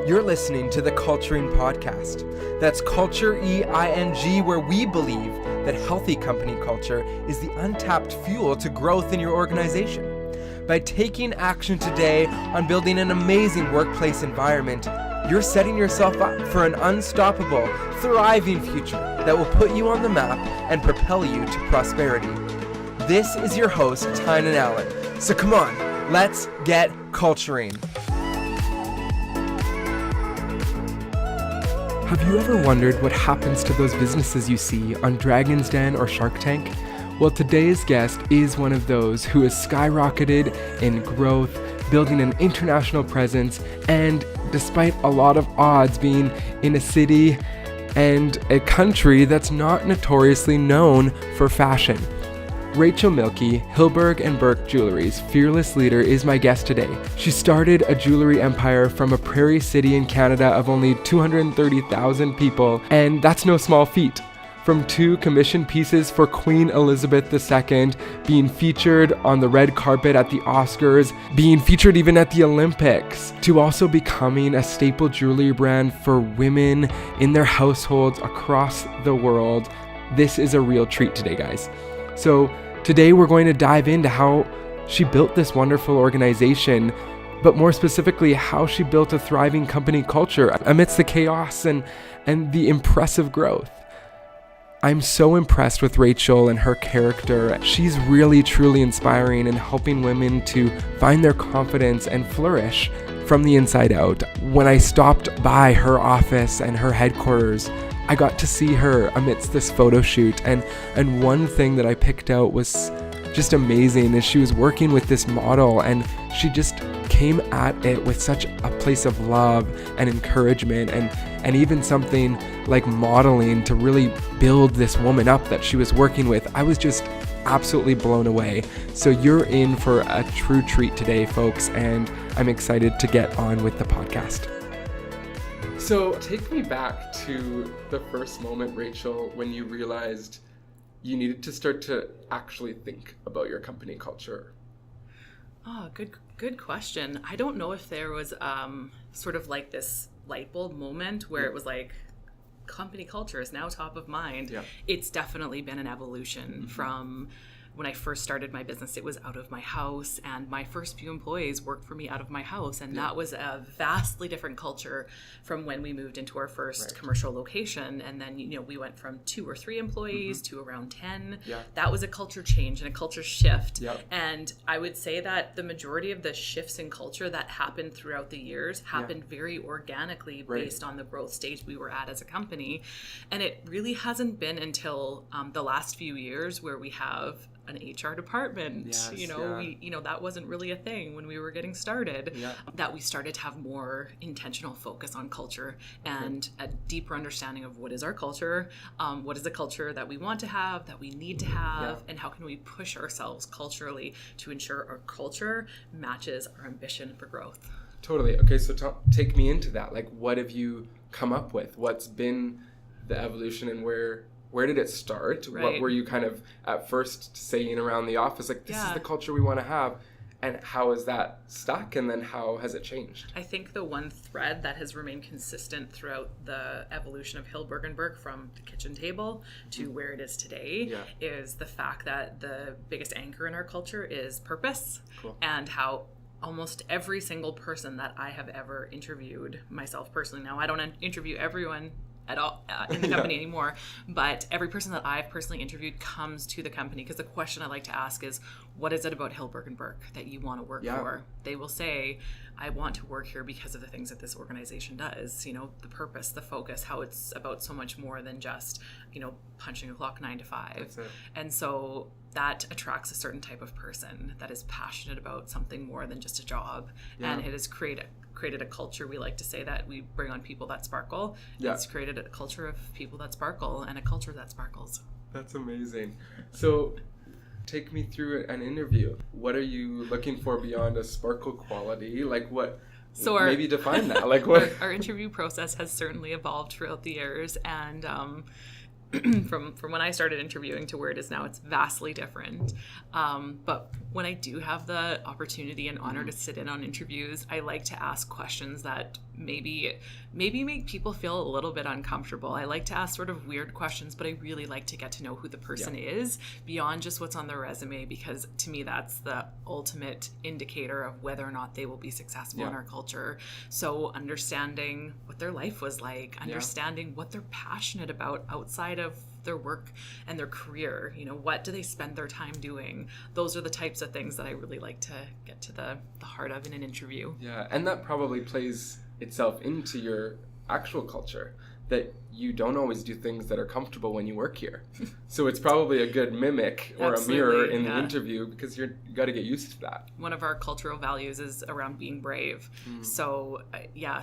You're listening to the Culturing Podcast. That's Culture EING, where we believe that healthy company culture is the untapped fuel to growth in your organization. By taking action today on building an amazing workplace environment, you're setting yourself up for an unstoppable, thriving future that will put you on the map and propel you to prosperity. This is your host, Tynan Allen. So come on, let's get culturing. Have you ever wondered what happens to those businesses you see on Dragon's Den or Shark Tank? Well, today's guest is one of those who has skyrocketed in growth, building an international presence, and despite a lot of odds, being in a city and a country that's not notoriously known for fashion. Rachel Mielke, Hillberg Berk Jewellery's fearless leader, is my guest today. She started a jewelry empire from a prairie city in Canada of only 230,000 people, and that's no small feat. From 2 commissioned pieces for Queen Elizabeth II, being featured on the red carpet at the Oscars, being featured even at the Olympics, to also becoming a staple jewelry brand for women in their households across the world. This is a real treat today, guys. So today we're going to dive into how she built this wonderful organization, but more specifically, how she built a thriving company culture amidst the chaos and the impressive growth. I'm so impressed with Rachel and her character. She's really, truly inspiring and helping women to find their confidence and flourish from the inside out. When I stopped by her office and her headquarters, I got to see her amidst this photo shoot, and one thing that I picked out was just amazing is she was working with this model, and she just came at it with such a place of love and encouragement and even something like modeling to really build this woman up that she was working with. I was just absolutely blown away. So you're in for a true treat today, folks, and I'm excited to get on with the podcast. So take me back to the first moment, Rachel, when you realized you needed to start to actually think about your company culture. Oh, good question. I don't know if there was sort of like this light bulb moment where it was like, company culture is now top of mind. Yeah. It's definitely been an evolution from when I first started my business. It was out of my house, and my first few employees worked for me out of my house, and that was a vastly different culture from when we moved into our first commercial location. And then, we went from 2 or 3 employees to around 10. Yeah. That was a culture change and a culture shift. Yep. And I would say that the majority of the shifts in culture that happened throughout the years happened very organically based on the growth stage we were at as a company. And it really hasn't been until the last few years where we have an HR department. That wasn't really a thing when we were getting started, that we started to have more intentional focus on culture and a deeper understanding of what is our culture, what is the culture that we want to have, that we need to have, and how can we push ourselves culturally to ensure our culture matches our ambition for growth. Totally. Okay, so take me into that. Like, what have you come up with? What's been the evolution, and where did it start? Right. What were you kind of at first saying around the office, like, this is the culture we want to have, and how is that stuck, and then how has it changed? I think the one thread that has remained consistent throughout the evolution of Hillberg Berk from the kitchen table to where it is today is the fact that the biggest anchor in our culture is purpose. Cool. And how almost every single person that I have ever interviewed, myself personally, now I don't interview everyone at all in the company anymore, but every person that I've personally interviewed comes to the company because the question I like to ask is, what is it about Hillberg Berk that you want to work for? They will say, I want to work here because of the things that this organization does, the purpose, the focus, how it's about so much more than just, punching a clock 9 to 5. And so that attracts a certain type of person that is passionate about something more than just a job. And it has created a culture. We like to say that we bring on people that sparkle. It's created a culture of people that sparkle and a culture that sparkles. That's amazing. So take me through an interview. What are you looking for beyond a sparkle quality? Like, what? So maybe define that. Like, what? Our interview process has certainly evolved throughout the years, and from when I started interviewing to where it is now, it's vastly different. But when I do have the opportunity and honor to sit in on interviews, I like to ask questions that maybe make people feel a little bit uncomfortable. I like to ask sort of weird questions, but I really like to get to know who the person is beyond just what's on their resume, because to me that's the ultimate indicator of whether or not they will be successful in our culture. So understanding what their life was like, understanding what they're passionate about outside of their work and their career, what do they spend their time doing? Those are the types of things that I really like to get to the heart of in an interview. Yeah, and that probably plays itself into your actual culture, that you don't always do things that are comfortable when you work here. So it's probably a good mimic or a mirror in the interview, because you got to get used to that. One of our cultural values is around being brave. So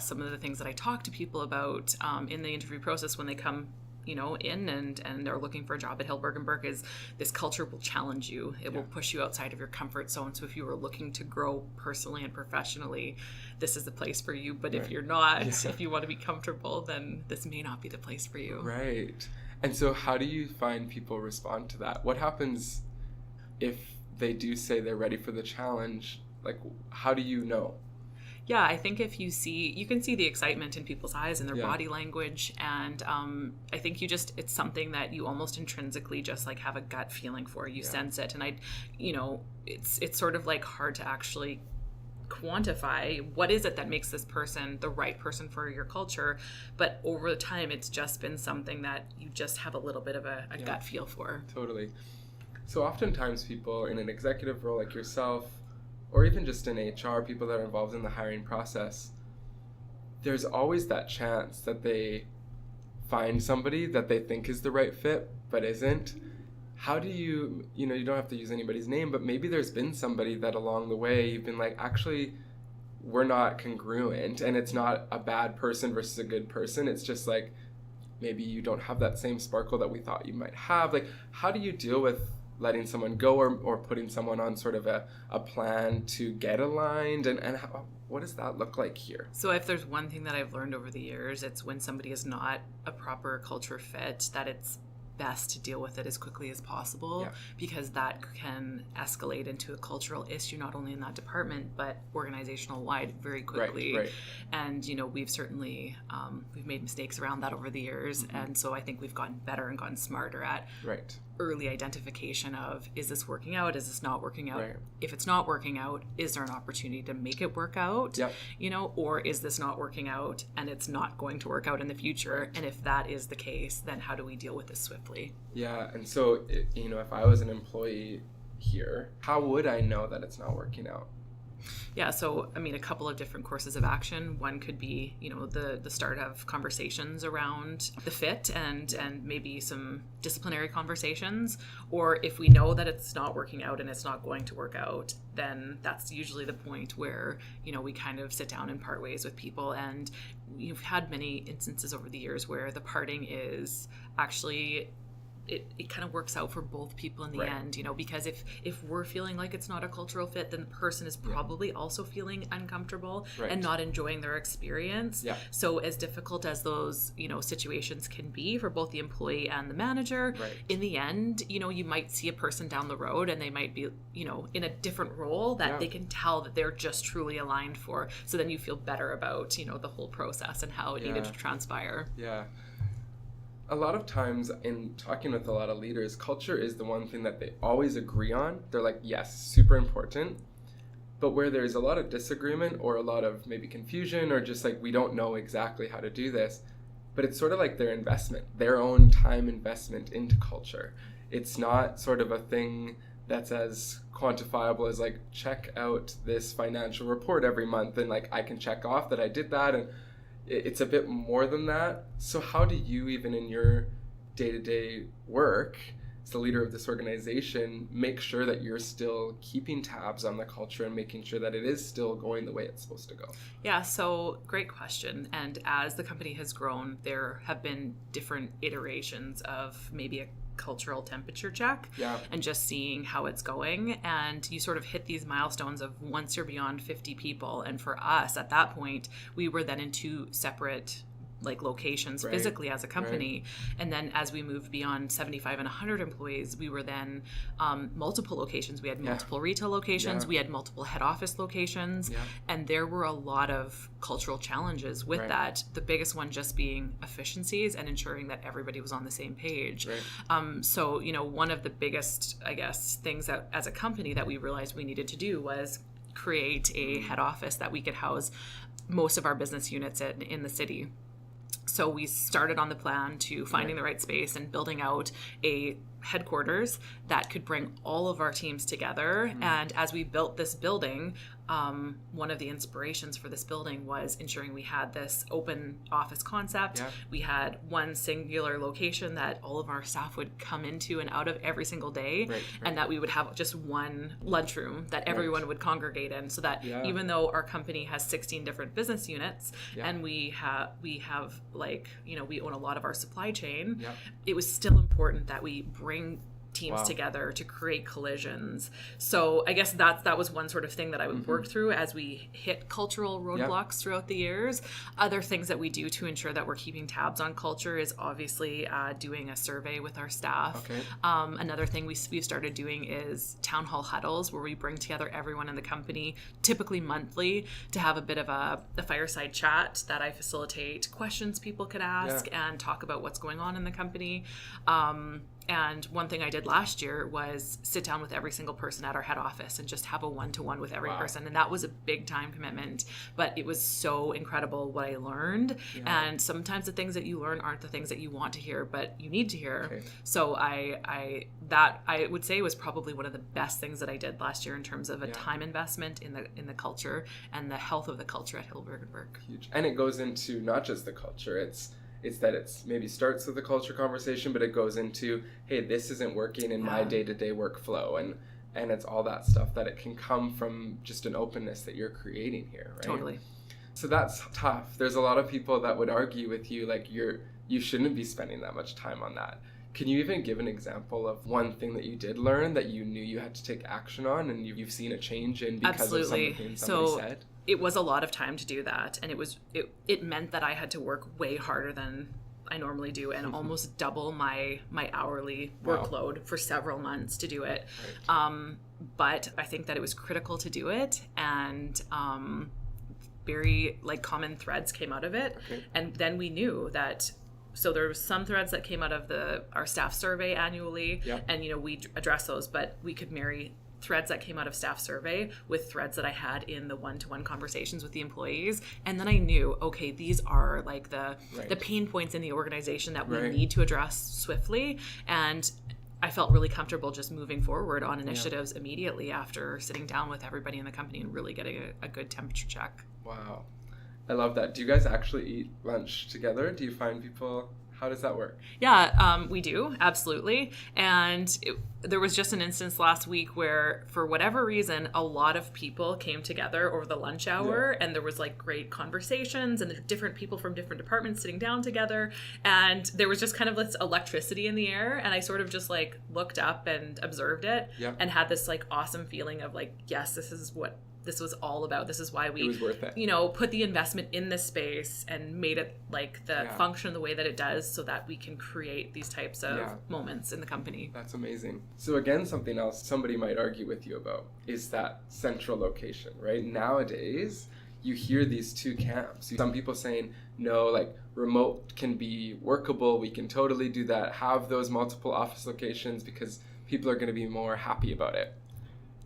some of the things that I talk to people about in the interview process when they come in and they're looking for a job at Hillberg Berk is this culture will challenge you. It will push you outside of your comfort zone. So if you are looking to grow personally and professionally, this is the place for you. But if you're not, if you want to be comfortable, then this may not be the place for you. Right. And so how do you find people respond to that? What happens if they do say they're ready for the challenge? Like, how do you know? Yeah, I think if you can see the excitement in people's eyes and their body language. And I think it's something that you almost intrinsically just like have a gut feeling for. You sense it. And it's sort of like hard to actually quantify what is it that makes this person the right person for your culture. But over the time, it's just been something that you just have a little bit of a gut feel for. Totally. So oftentimes people in an executive role like yourself, or even just in HR, people that are involved in the hiring process, there's always that chance that they find somebody that they think is the right fit, but isn't. How do you don't have to use anybody's name, but maybe there's been somebody that along the way you've been like, actually, we're not congruent, and it's not a bad person versus a good person. It's just like, maybe you don't have that same sparkle that we thought you might have. Like, how do you deal with letting someone go or putting someone on sort of a plan to get aligned, and what does that look like here? So if there's one thing that I've learned over the years, it's when somebody is not a proper culture fit, that it's best to deal with it as quickly as possible, because that can escalate into a cultural issue, not only in that department, but organizational wide very quickly. Right. And, we've certainly, we've made mistakes around that over the years. And so I think we've gotten better and gotten smarter at early identification of, is this working out? Is this not working out? Right. If it's not working out, is there an opportunity to make it work out? Or is this not working out and it's not going to work out in the future? Right. And if that is the case, then how do we deal with this swiftly? Yeah. And so, if I was an employee here, how would I know that it's not working out? Yeah, so a couple of different courses of action. One could be, the start of conversations around the fit and maybe some disciplinary conversations. Or if we know that it's not working out and it's not going to work out, then that's usually the point where, we kind of sit down and part ways with people. And you've had many instances over the years where the parting is actually it kind of works out for both people in the end, because if we're feeling like it's not a cultural fit, then the person is probably also feeling uncomfortable and not enjoying their experience. So as difficult as those, situations can be for both the employee and the manager, in the end, you might see a person down the road and they might be, in a different role that they can tell that they're just truly aligned for. So then you feel better about, the whole process and how it needed to transpire. Yeah. A lot of times in talking with a lot of leaders, culture is the one thing that they always agree on. They're like, yes, super important. But where there's a lot of disagreement or a lot of maybe confusion or just like we don't know exactly how to do this, but it's sort of like their investment, their own time investment into culture. It's not sort of a thing that's as quantifiable as like check out this financial report every month and like I can check off that I did that, and it's a bit more than that. So how do you, even in your day-to-day work as the leader of this organization, make sure that you're still keeping tabs on the culture and making sure that it is still going the way it's supposed to go? Yeah, so great question. And as the company has grown, there have been different iterations of maybe a cultural temperature check and just seeing how it's going. And you sort of hit these milestones of once you're beyond 50 people. And for us at that point, we were then in two separate like locations physically as a company. And then as we moved beyond 75 and 100 employees, we were then multiple locations. We had multiple retail locations. We had multiple head office locations. And there were a lot of cultural challenges with that. The biggest one just being efficiencies and ensuring that everybody was on the same page. So, you know, one of the biggest, I guess, things that as a company that we realized we needed to do was create a head office that we could house most of our business units in the city. So we started on the plan to finding the right space and building out a headquarters that could bring all of our teams together. And as we built this building, one of the inspirations for this building was ensuring we had this open office concept. We had one singular location that all of our staff would come into and out of every single day, and that we would have just one lunchroom that everyone would congregate in, so that even though our company has 16 different business units and we have like, you know, we own a lot of our supply chain, it was still important that we bring teams together to create collisions. So I guess that was one sort of thing that I would work through as we hit cultural roadblocks throughout the years. Other things that we do to ensure that we're keeping tabs on culture is obviously doing a survey with our staff. Another thing we've started doing is town hall huddles, where we bring together everyone in the company, typically monthly, to have a bit of a fireside chat that I facilitate questions people could ask and talk about what's going on in the company. And one thing I did last year was sit down with every single person at our head office and just have a one-to-one with every person. And that was a big time commitment, but it was so incredible what I learned. And sometimes the things that you learn aren't the things that you want to hear, but you need to hear. So I would say was probably one of the best things that I did last year in terms of a time investment in the culture and the health of the culture at Hillberg Berk. Huge. And it goes into not just the culture, it's that it's maybe starts with a culture conversation, but it goes into, hey, this isn't working in my day-to-day workflow, and it's all that stuff that it can come from just an openness that you're creating here, right? Totally. So that's tough. There's a lot of people that would argue with you, like you shouldn't be spending that much time on that. Can you even give an example of one thing that you did learn that you knew you had to take action on and you've seen a change in because of something somebody said? It was a lot of time to do that, and it meant that I had to work way harder than I normally do and almost double my hourly workload for several months to do it. But I think that it was critical to do it, and very like common threads came out of it. And then we knew that. So there was some threads that came out of our staff survey annually, and, you know, we address those, but we could marry threads that came out of staff survey with threads that I had in the one-to-one conversations with the employees. And then I knew, okay, these are like the pain points in the organization that we need to address swiftly. And I felt really comfortable just moving forward on initiatives immediately after sitting down with everybody in the company and really getting a good temperature check. Wow. I love that. Do you guys actually eat lunch together? Do you find people? How does that work? Yeah, we do. Absolutely. And there was just an instance last week where, for whatever reason, a lot of people came together over the lunch hour, and there was like great conversations and there were different people from different departments sitting down together. And there was just kind of this electricity in the air. And I sort of just like looked up and observed it and had this like awesome feeling of like, yes, this is what this was all about. This is why we, it was worth it. You know, put the investment in this space and made it like the function the way that it does, so that we can create these types of moments in the company. That's amazing. So again, something else somebody might argue with you about is that central location, right? Nowadays, you hear these two camps. Some people saying, no, like remote can be workable. We can totally do that. Have those multiple office locations because people are going to be more happy about it.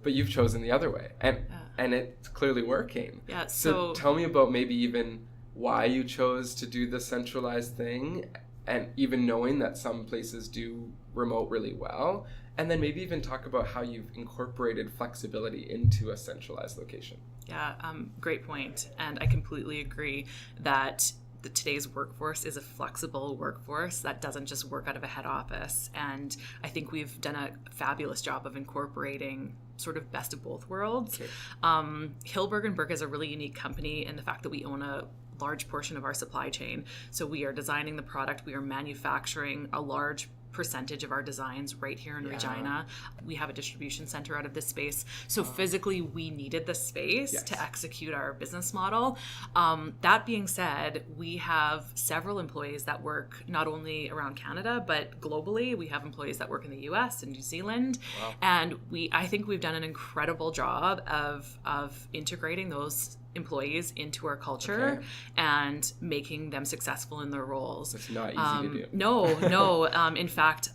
But you've chosen the other way, and it's clearly working. Yeah. So tell me about maybe even why you chose to do the centralized thing, and even knowing that some places do remote really well, and then maybe even talk about how you've incorporated flexibility into a centralized location. Yeah, great point. And I completely agree that today's workforce is a flexible workforce that doesn't just work out of a head office. And I think we've done a fabulous job of incorporating sort of best of both worlds. Hillberg Berk is a really unique company in the fact that we own a large portion of our supply chain. So we are designing the product, we are manufacturing a large percentage of our designs right here in Regina. We have a distribution center out of this space. So physically, we needed the space to execute our business model. That being said, we have several employees that work not only around Canada, but globally. We have employees that work in the US and New Zealand. Wow. And I think we've done an incredible job of integrating those employees into our culture and making them successful in their roles. It's not easy to do. No. In fact,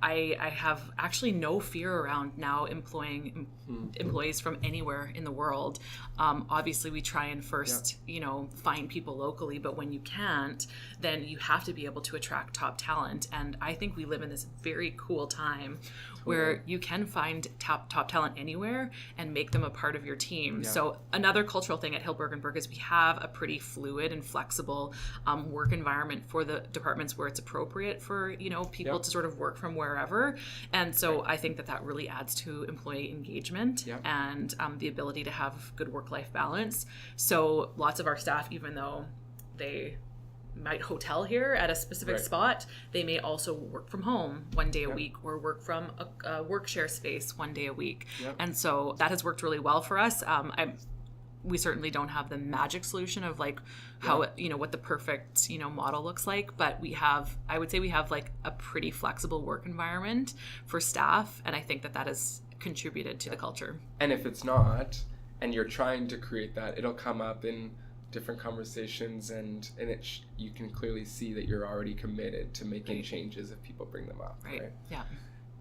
I have actually no fear around now employing employees from anywhere in the world. Obviously, we try and first, find people locally, but when you can't, then you have to be able to attract top talent. And I think we live in this very cool time where you can find top talent anywhere and make them a part of your team. Yeah. So another cultural thing at Hillberg Berk is we have a pretty fluid and flexible work environment for the departments where it's appropriate for people to sort of work from wherever. And so I think that really adds to employee engagement and the ability to have good work-life balance. So lots of our staff, even though they might hotel here at a specific spot, they may also work from home one day a week or work from a work share space one day a week. And so that has worked really well for us. We certainly don't have the magic solution of like how what the perfect model looks like, but I would say we have like a pretty flexible work environment for staff, and I think that has contributed to the culture. And if it's not, and you're trying to create that, it'll come up in different conversations, and you can clearly see that you're already committed to making changes if people bring them up. Right. Yeah.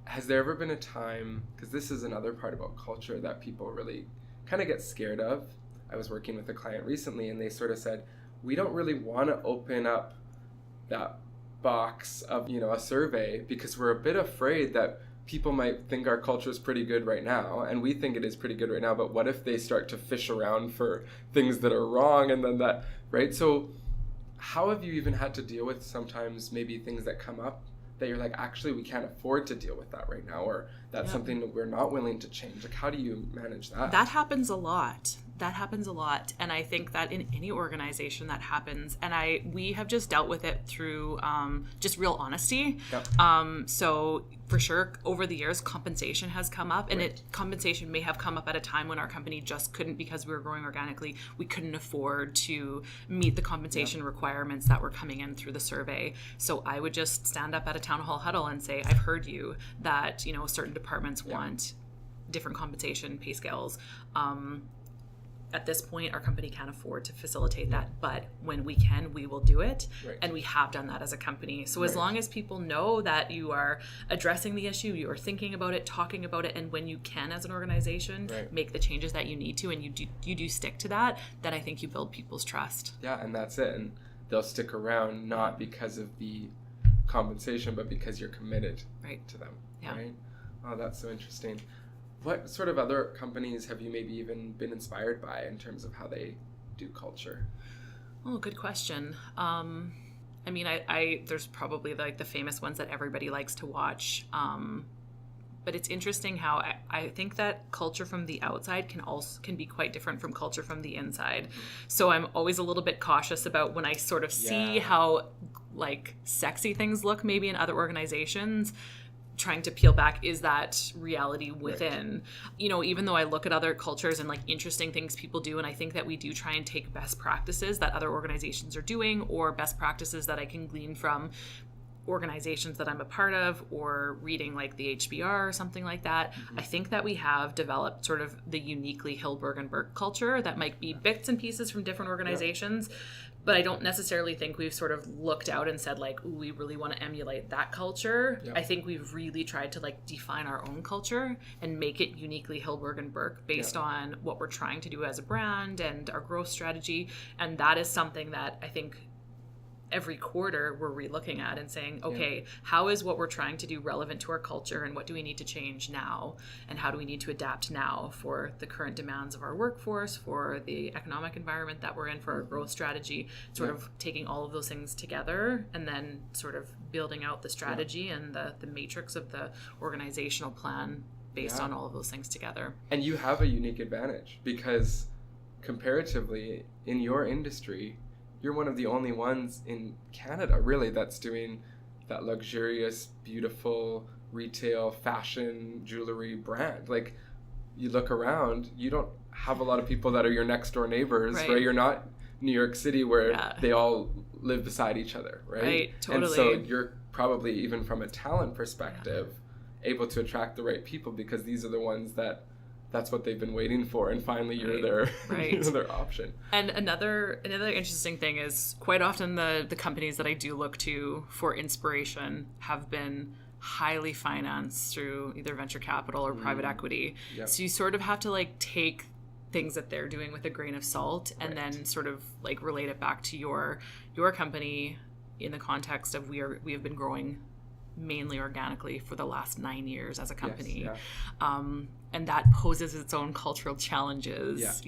Has there ever been a time, because this is another part about culture that people really kind of get scared of. I was working with a client recently, and they sort of said, we don't really want to open up that box of a survey because we're a bit afraid that people might think our culture is pretty good right now, and we think it is pretty good right now, but what if they start to fish around for things that are wrong, and then that, right? So how have you even had to deal with sometimes maybe things that come up that you're like, actually, we can't afford to deal with that right now, or that's something that we're not willing to change? Like, how do you manage that? That happens a lot. And I think that in any organization that happens, and we have just dealt with it through just real honesty. So for sure, over the years, compensation has come up, and compensation may have come up at a time when our company just couldn't, because we were growing organically, we couldn't afford to meet the compensation requirements that were coming in through the survey. So I would just stand up at a town hall huddle and say, I've heard you that certain departments want different compensation pay scales. At this point, our company can't afford to facilitate that, but when we can, we will do it. And we have done that as a company. So as long as people know that you are addressing the issue, you are thinking about it, talking about it, and when you can as an organization make the changes that you need to, and you do stick to that, then I think you build people's trust. Yeah, and that's it. And they'll stick around not because of the compensation, but because you're committed to them. Right? Oh, that's so interesting. What sort of other companies have you maybe even been inspired by in terms of how they do culture? Oh, good question. I mean, I there's probably like the famous ones that everybody likes to watch. But it's interesting how I think that culture from the outside can be quite different from culture from the inside. So I'm always a little bit cautious about when I sort of see how like sexy things look maybe in other organizations, trying to peel back, is that reality within? Even though I look at other cultures and like interesting things people do, and I think that we do try and take best practices that other organizations are doing, or best practices that I can glean from organizations that I'm a part of, or reading like the HBR or something like that. I think that we have developed sort of the uniquely Hillberg Berk culture that might be bits and pieces from different organizations. But I don't necessarily think we've sort of looked out and said like, ooh, we really want to emulate that culture. I think we've really tried to like define our own culture and make it uniquely Hillberg Berk based on what we're trying to do as a brand and our growth strategy. And that is something that I think every quarter we're relooking at and saying, okay, how is what we're trying to do relevant to our culture, and what do we need to change now, and how do we need to adapt now for the current demands of our workforce, for the economic environment that we're in, for our growth strategy, sort of taking all of those things together and then sort of building out the strategy and the matrix of the organizational plan based on all of those things together. And you have a unique advantage because comparatively in your industry, you're one of the only ones in Canada, really, that's doing, that luxurious, beautiful retail fashion jewelry brand. Like, you look around, you don't have a lot of people that are your next door neighbors, right? You're not New York City where they all live beside each other, right? Right, totally. And so you're probably, even from a talent perspective, able to attract the right people, because these are the ones that's what they've been waiting for, and finally you're their you're their option. And another interesting thing is, quite often the companies that I do look to for inspiration have been highly financed through either venture capital or private equity. Yep. So you sort of have to like take things that they're doing with a grain of salt, and then sort of like relate it back to your company in the context of we have been growing mainly organically for the last 9 years as a company. Yes, and that poses its own cultural challenges,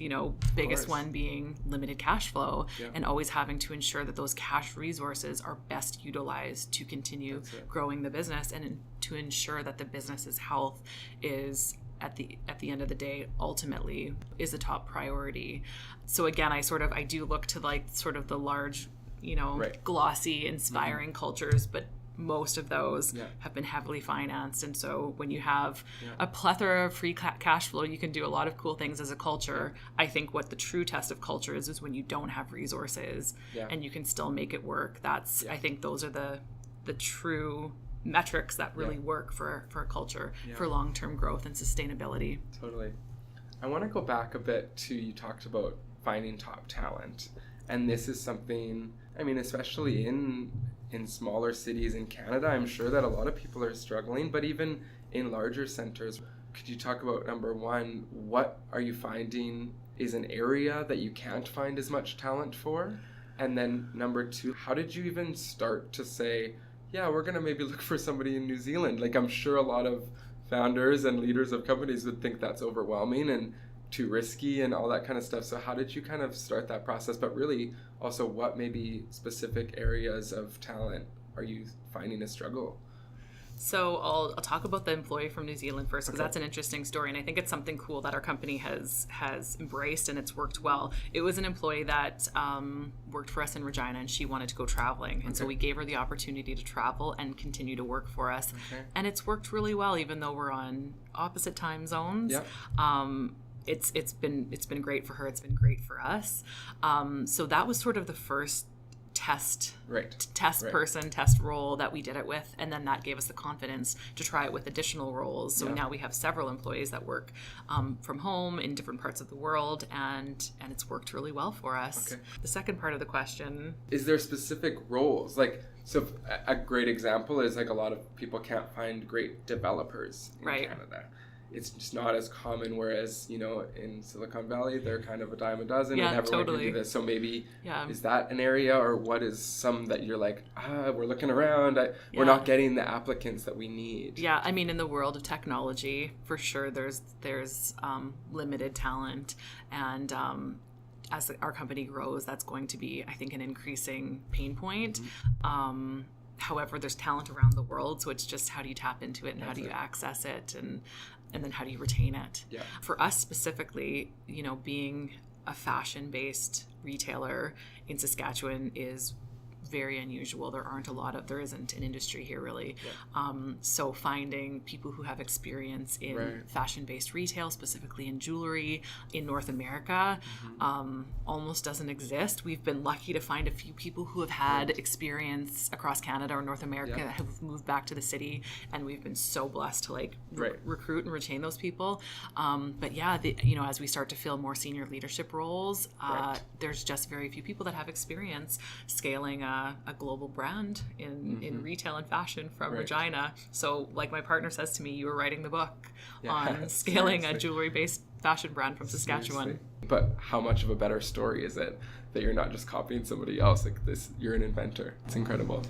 biggest one being limited cash flow, and always having to ensure that those cash resources are best utilized to continue growing the business, and to ensure that the business's health is at the end of the day ultimately is a top priority. So again, I do look to like sort of the large, glossy, inspiring cultures, but most of those have been heavily financed. And so when you have a plethora of free cash flow, you can do a lot of cool things as a culture. I think what the true test of culture is when you don't have resources and you can still make it work. I think those are the true metrics that really work for a culture for long-term growth and sustainability. Totally. I want to go back a bit to, you talked about finding top talent. And this is something, I mean, especially in smaller cities in Canada, I'm sure that a lot of people are struggling, but even in larger centers, could you talk about, number one, what are you finding is an area that you can't find as much talent for? And then number two, how did you even start to say, we're going to maybe look for somebody in New Zealand? Like, I'm sure a lot of founders and leaders of companies would think that's overwhelming and too risky and all that kind of stuff. So how did you kind of start that process? But really also, what maybe specific areas of talent are you finding a struggle? So I'll talk about the employee from New Zealand first, because that's an interesting story, and I think it's something cool that our company has embraced, and it's worked well. It was an employee that worked for us in Regina, and she wanted to go traveling, and so we gave her the opportunity to travel and continue to work for us, and it's worked really well, even though we're on opposite time zones. It's been great for her. It's been great for us. So that was sort of the first test role that we did it with, and then that gave us the confidence to try it with additional roles. So now we have several employees that work from home in different parts of the world, and it's worked really well for us. The second part of the question, is there specific roles? Like, so a great example is like a lot of people can't find great developers in Canada. It's just not as common, whereas, in Silicon Valley, they're kind of a dime a dozen, and everyone can do this. So maybe, is that an area, or what is some that you're like, we're looking around, we're not getting the applicants that we need? Yeah, I mean, in the world of technology, for sure, there's limited talent, and as our company grows, that's going to be, I think, an increasing pain point. However, there's talent around the world, so it's just how do you tap into it, and how do you access it, and then how do you retain it? For us specifically, being a fashion-based retailer in Saskatchewan is very unusual. There isn't an industry here really. So finding people who have experience in fashion-based retail, specifically in jewelry in North America, almost doesn't exist. We've been lucky to find a few people who have had experience across Canada or North America that have moved back to the city, and we've been so blessed to recruit and retain those people. But as we start to fill more senior leadership roles, there's just very few people that have experience scaling a global brand in retail and fashion from Regina. So like my partner says to me, you were writing the book on scaling a jewelry-based fashion brand from Saskatchewan. Seriously. But how much of a better story is it that you're not just copying somebody else? Like this, you're an inventor. It's incredible.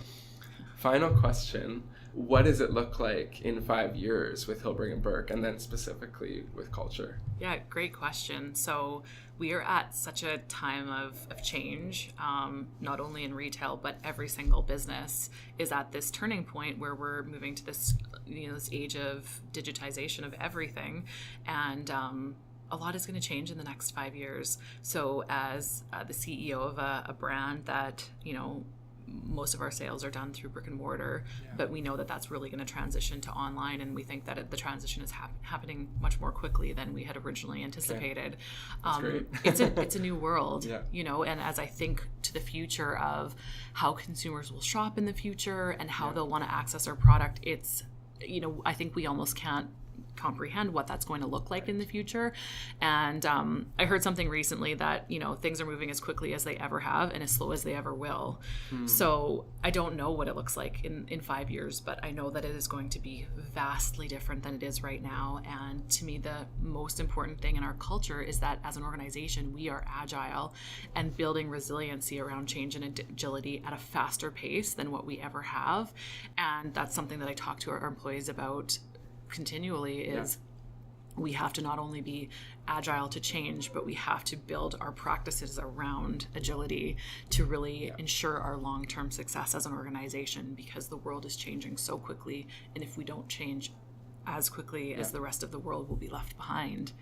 Final question. What does it look like in 5 years with Hillberg Berk, and then specifically with culture? Yeah, great question. So we are at such a time of change, not only in retail, but every single business is at this turning point where we're moving to this, this age of digitization of everything. And a lot is going to change in the next 5 years. So as the CEO of a brand that, most of our sales are done through brick and mortar, but we know that that's really going to transition to online, and we think that the transition is happening much more quickly than we had originally anticipated. It's a new world, and as I think to the future of how consumers will shop in the future and how they'll want to access our product, it's, I think we almost can't comprehend what that's going to look like in the future. And I heard something recently that things are moving as quickly as they ever have and as slow as they ever will. So I don't know what it looks like in 5 years, but I know that it is going to be vastly different than it is right now. And to me, the most important thing in our culture is that as an organization, we are agile and building resiliency around change and agility at a faster pace than what we ever have. And that's something that I talk to our employees about continually, is we have to not only be agile to change, but we have to build our practices around agility to really ensure our long-term success as an organization, because the world is changing so quickly, and if we don't change as quickly as the rest of the world, will be left behind.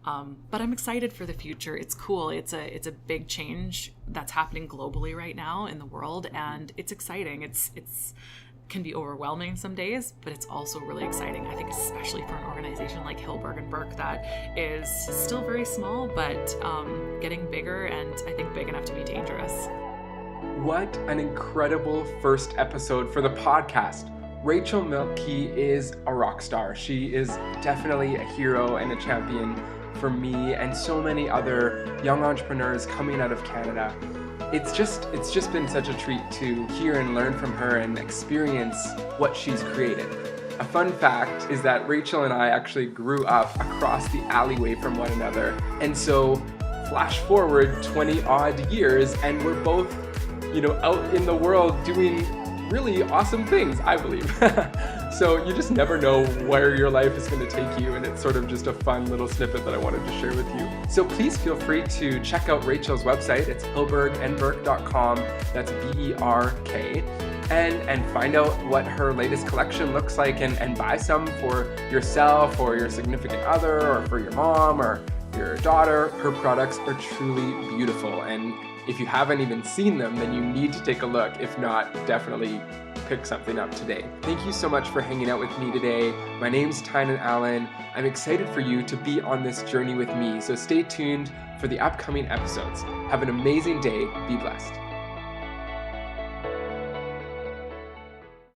But I'm excited for the future. It's cool. It's a big change that's happening globally right now in the world, and it's exciting. It's can be overwhelming some days, but it's also really exciting. I think especially for an organization like Hillberg Berk that is still very small, but getting bigger, and I think big enough to be dangerous. What an incredible first episode for the podcast. Rachel Mielke is a rock star. She is definitely a hero and a champion for me and so many other young entrepreneurs coming out of Canada. It's just been such a treat to hear and learn from her and experience what she's created. A fun fact is that Rachel and I actually grew up across the alleyway from one another. And so flash forward 20 odd years and we're both, out in the world doing really awesome things, I believe. So you just never know where your life is going to take you, and it's sort of just a fun little snippet that I wanted to share with you. So please feel free to check out Rachel's website. It's hillbergandberk.com. That's BERK. And find out what her latest collection looks like, and buy some for yourself or your significant other or for your mom or your daughter. Her products are truly beautiful, and if you haven't even seen them, then you need to take a look. If not, definitely pick something up today. Thank you so much for hanging out with me today. My name's Tynan Allen. I'm excited for you to be on this journey with me, so stay tuned for the upcoming episodes. Have an amazing day. Be blessed.